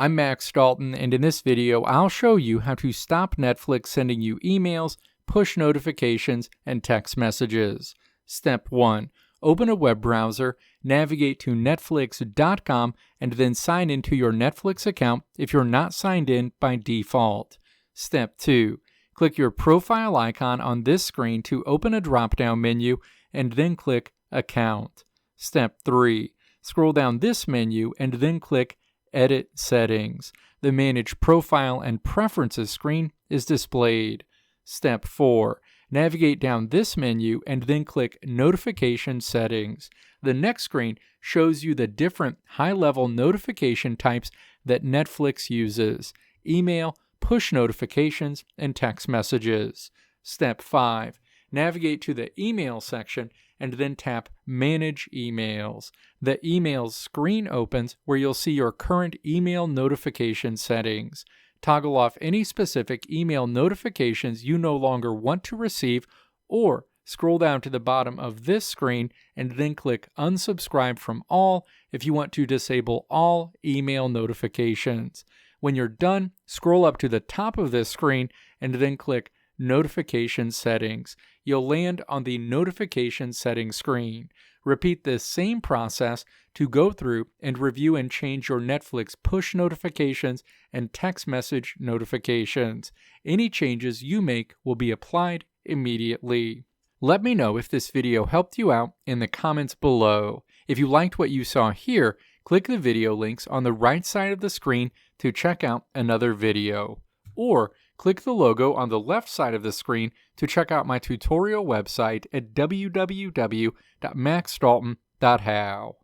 I'm Max Dalton, and in this video, I'll show you how to stop Netflix sending you emails, push notifications, and text messages. Step 1. Open a web browser, navigate to netflix.com, and then sign into your Netflix account if you're not signed in by default. Step 2. Click your profile icon on this screen to open a drop-down menu, and then click Account. Step 3. Scroll down this menu and then click Edit Settings. The Manage Profile and Preferences screen is displayed. Step 4. Navigate down this menu and then click Notification Settings. The next screen shows you the different high-level notification types that Netflix uses: email, push notifications, and text messages. Step 5. Navigate to the Email section and then tap Manage Emails. The Emails screen opens where you'll see your current email notification settings. Toggle off any specific email notifications you no longer want to receive, or scroll down to the bottom of this screen and then click Unsubscribe from All if you want to disable all email notifications. When you're done, scroll up to the top of this screen and then click Notification Settings. You'll land on the Notification Settings screen. Repeat this same process to go through and review and change your Netflix push notifications and text message notifications. Any changes you make will be applied immediately. Let me know if this video helped you out in the comments below. If you liked what you saw here, click the video links on the right side of the screen to check out another video. Or click the logo on the left side of the screen to check out my tutorial website at www.maxdalton.how.